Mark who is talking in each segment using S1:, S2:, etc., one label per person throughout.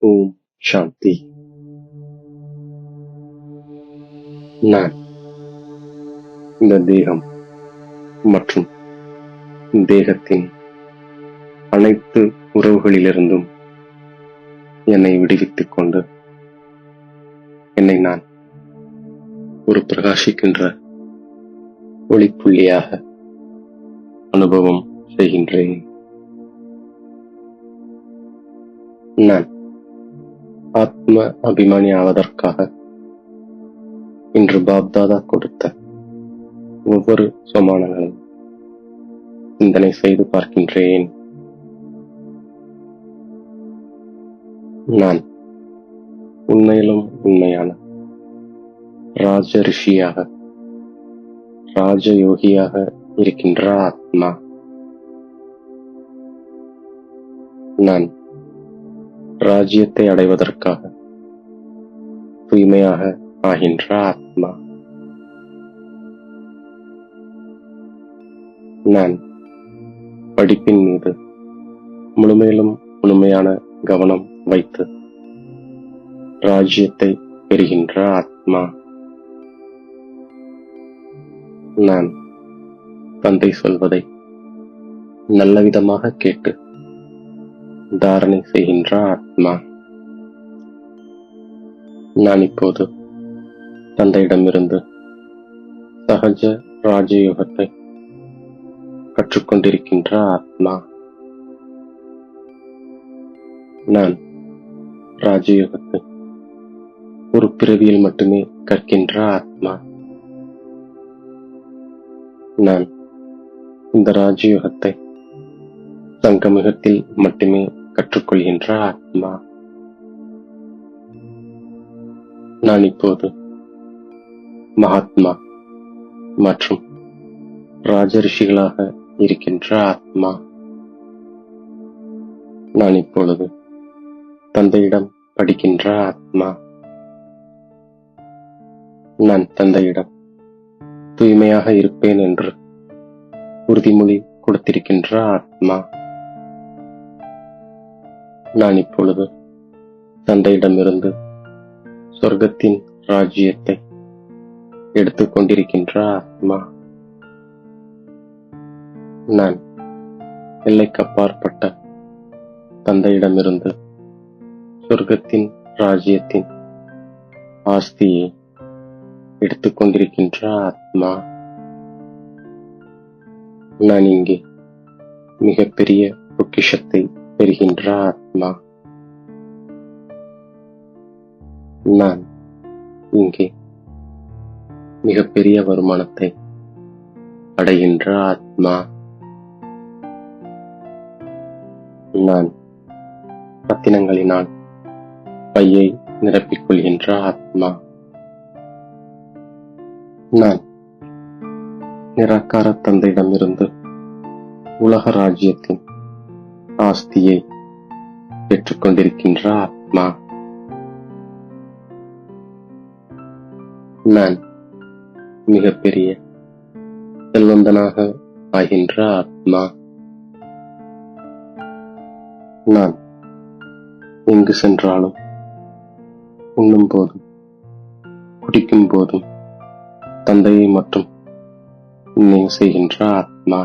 S1: ஓம் சாந்தி. நான் இந்த தேகம் மற்றும் தேகத்தின் அனைத்து உறவுகளிலிருந்தும் என்னை விடுவித்துக் கொண்டு என்னை நான் ஒரு பிரகாசிக்கின்ற ஒளிப்புள்ளியாக அனுபவம் செய்கின்றேன். நான் ஆத்ம அபிமானி ஆவதற்காக இன்று பாப்தாதா கொடுத்த ஒவ்வொரு சோமானங்களும் சிந்தனை செய்து பார்க்கின்றேன். நான் உண்மையிலும் உண்மையான ராஜ ரிஷியாக, ராஜயோகியாக இருக்கின்ற ஆத்மா. நான் ராஜ்யத்தை அடைவதற்காக தூய்மையாக ஆகின்ற ஆத்மா. நான் படிப்பின் மீது முழுமையிலும் முழுமையான கவனம் வைத்து ராஜ்யத்தை பெறுகின்ற ஆத்மா. நான் தந்தை சொல்வதை நல்லவிதமாக கேட்டு தாரணை செய்கின்ற ஆத்மா. நான் இப்போது தந்தையிடமிருந்து சகஜ ராஜயோகத்தை கற்றுக்கொண்டிருக்கின்ற ஆத்மா. நான் ராஜயோகத்தை ஒரு பிறவியில் மட்டுமே கற்கின்ற ஆத்மா. நான் இந்த ராஜயோகத்தை சங்கமிகத்தில் மட்டுமே கற்றுக்கொள்கின்ற ஆத்மா. நான் இப்போது மகாத்மா மற்றும் ராஜரிஷிகளாக இருக்கின்ற ஆத்மா. நான் இப்பொழுது தந்தையிடம் படிக்கின்ற ஆத்மா. நான் தந்தையிடம் தூய்மையாக இருப்பேன் என்று உறுதிமொழி கொடுத்திருக்கின்ற ஆத்மா. நான் இப்பொழுது தந்தையிடமிருந்து சொர்க்கத்தின் ராஜ்யத்தை எடுத்துக் கொண்டிருக்கின்ற ஆத்மா. நான் எல்லைக்கப்பாற்பட்ட தந்தையிடமிருந்து சொர்க்கத்தின் ராஜ்யத்தின் ஆஸ்தியை எடுத்துக் கொண்டிருக்கின்ற ஆத்மா. நான் இங்கே மிகப்பெரிய பொக்கிஷத்தை பெறுகின்ற ஆத்மா. நான் இங்கே மிகப்பெரிய வருமானத்தை அடைகின்ற ஆத்மா. நான் ரத்தினங்களினால் பையை நிரப்பிக் கொள்கின்ற ஆத்மா. நான் நிராகார தந்தையிடமிருந்து உலக ராஜ்யத்தின் ஆஸ்தியை பெற்றுக்கொண்டிருக்கின்ற ஆத்மா. நான் மிகப்பெரிய செல்வந்தனாக ஆகின்ற ஆத்மா. நான் எங்கு சென்றாலும், உண்ணும் போதும் குடிக்கும் போதும் தந்தையை மட்டும் நினைவு செய்கின்ற ஆத்மா.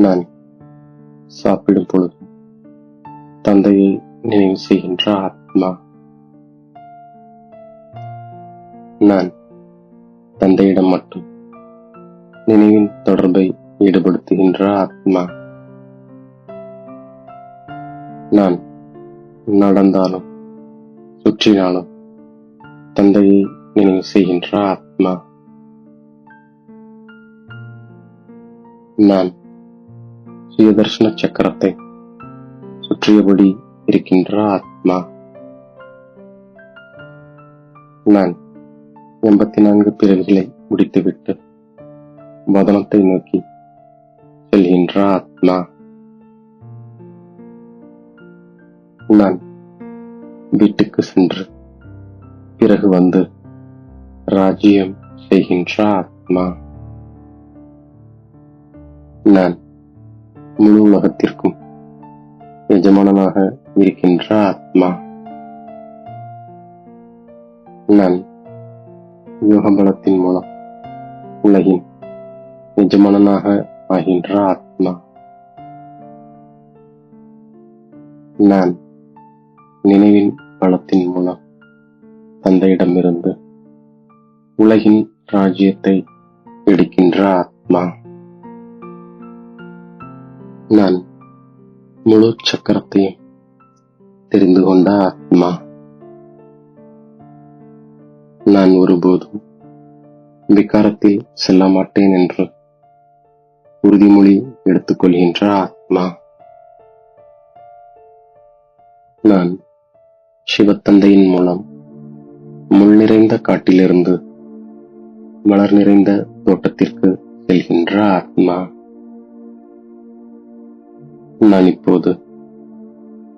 S1: நான் சாப்பிடும் பொழுது தந்தையை நினைவு செய்கின்ற ஆத்மா. நான் தந்தையிடம் மட்டும் நினைவின் தொடர்பை ஈடுபடுத்துகின்ற ஆத்மா. நான் நடந்தாலும் சுற்றினாலும் தந்தையை நினைவு செய்கின்ற ஆத்மா. நான் சுயதர்ஷன சக்கரத்தை சுற்றியபடி இருக்கின்ற ஆத்மா. நான் 84 பிறவிகளை முடித்துவிட்டு வதனத்தை நோக்கி செல்கின்ற ஆத்மா. நான் வீட்டுக்கு சென்று பிறகு வந்து ராஜ்யம் செய்கின்ற ஆத்மா. நான் முழு உலகத்திற்கும் எஜமானனாக இருக்கின்ற ஆத்மா. நான் யோக பலத்தின் மூலம் உலகின் எஜமானனாக ஆகின்ற ஆத்மா. நான் நினைவின் பலத்தின் மூலம் தந்தையிடமிருந்து உலகின் ராஜ்யத்தை எடுக்கின்ற ஆத்மா. நான் முழு சக்கரத்தையும் தெரிந்து கொண்ட ஆத்மா. நான் ஒருபோதும் விகாரத்தில் செல்ல மாட்டேன் என்று உறுதிமொழி எடுத்துக்கொள்கின்ற ஆத்மா. நான் சிவத்தந்தையின் மூலம் முள் நிறைந்த காட்டிலிருந்து மலர் நிறைந்த தோட்டத்திற்கு செல்கின்ற ஆத்மா. நான் இப்போது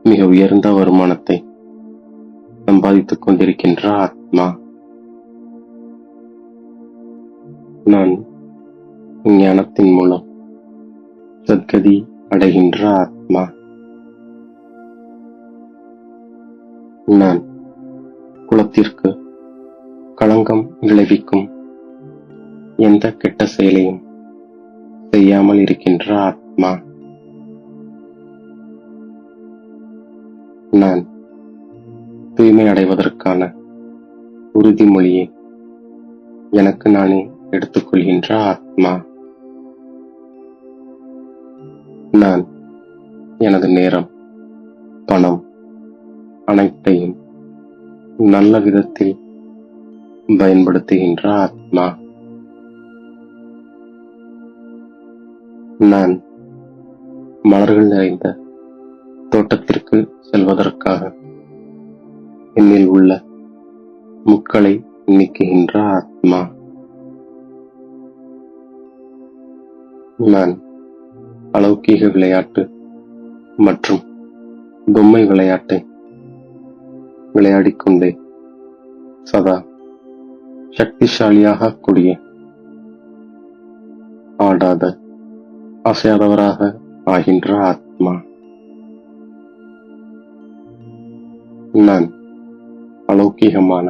S1: மிக உயர்ந்த வருமானத்தை சம்பாதித்துக் கொண்டிருக்கின்ற ஆத்மா. நான் ஞானத்தின் மூலம் சத்கதி அடைகின்ற ஆத்மா. நான் குலத்திற்கு களங்கம் விளைவிக்கும் எந்த கெட்ட செயலையும் செய்யாமல் இருக்கின்ற ஆத்மா. நான் தூய்மை அடைவதற்கான உறுதிமொழியை எனக்கு நானே எடுத்துக்கொள்கின்ற ஆத்மா. நான் எனது நேரம், பணம் அனைத்தையும் நல்ல விதத்தில் பயன்படுத்துகின்ற ஆத்மா. நான் மலர்கள் நிறைந்த தோட்டத்திற்கு செல்வதற்காக என்னில் உள்ள முட்களை நீக்குகின்ற ஆத்மா. நான் அலௌகீக விளையாட்டு மற்றும் பொம்மை விளையாட்டை விளையாடிக்கொண்டே சதா சக்திசாலியாக கூடிய ஆடாத அசையாதவராக ஆகின்ற ஆத்மா. நான் அலௌகீகமான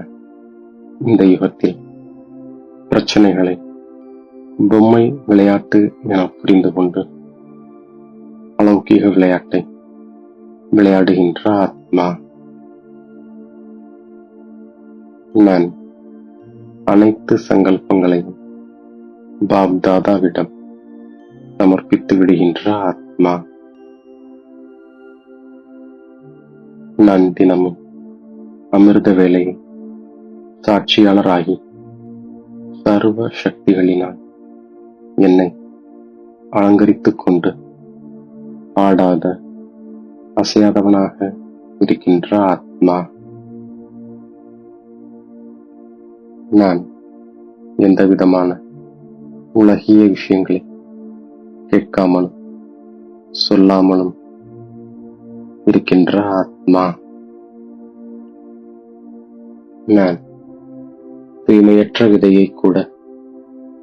S1: இந்த யுகத்தில் பிரச்சனைகளை பொம்மை விளையாட்டு என புரிந்து கொண்டு அலௌகீக விளையாட்டை விளையாடுகின்ற ஆத்மா. நான் அனைத்து சங்கல்பங்களையும் பாப் தாதாவிடம் சமர்ப்பித்து விடுகின்ற ஆத்மா. நான் தினமும் அமிர்த வேளையை சாட்சியாளராகி சர்வ சக்திகளினால் என்னை அலங்கரித்துக் கொண்டு ஆடாத அசையாதவனாக இருக்கின்ற ஆத்மா. நான் எந்த விதமான உலகிய விஷயங்களை கேட்காமலும் சொல்லாமலும் இருக்கின்ற ஆத்மா. நான் தூய்மையற்ற விதையை கூட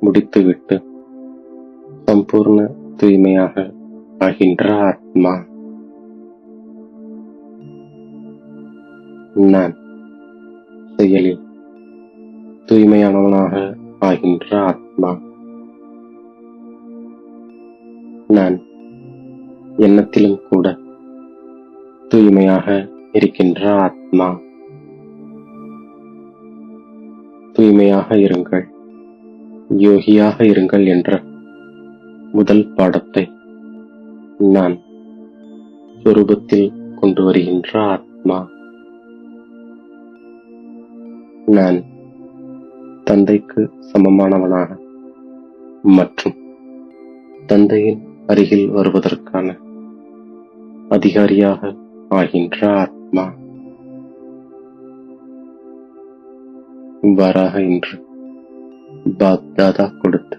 S1: முடித்துவிட்டு சம்பூர்ண தூய்மையாக ஆகின்ற ஆத்மா. நான் செயலில் தூய்மையானவனாக ஆகின்ற ஆத்மா. நான் எண்ணத்திலும் கூட தூய்மையாக இருக்கின்ற ஆத்மா. தூய்மையாக இருங்கள், யோகியாக இருங்கள் என்ற முதல் பாடத்தை நான் சொரூபத்தில் கொண்டு வருகின்ற ஆத்மா. நான் தந்தைக்கு சமமானவனாக மற்றும் தந்தையின் அருகில் வருவதற்கான அதிகாரியாக ஆகின்ற ஆத்மா. இவ்வாறாக இன்று பாப் தாதா கொடுத்த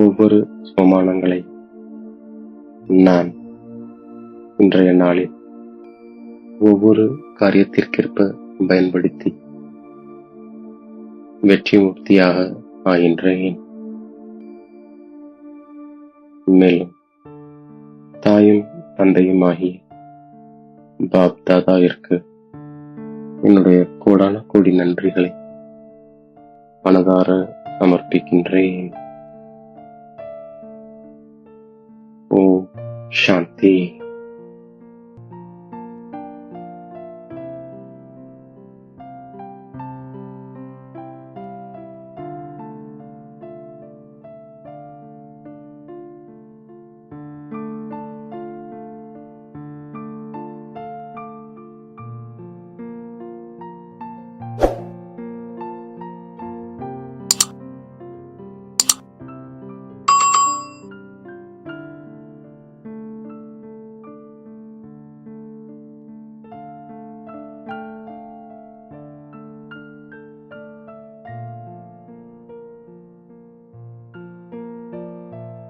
S1: ஒவ்வொரு சோமானங்களை நான் இன்றைய நாளில் ஒவ்வொரு காரியத்திற்கேற்ப பயன்படுத்தி வெற்றி முக்தியாக ஆகின்றேன். மேலும் தாயும் தந்தையுமாகிய பாப் தாதாவிற்கு என்னுடைய கோடான கோடி நன்றிகளை மனதார சமர்ப்பிக்கின்றேன். ஓம் சாந்தி.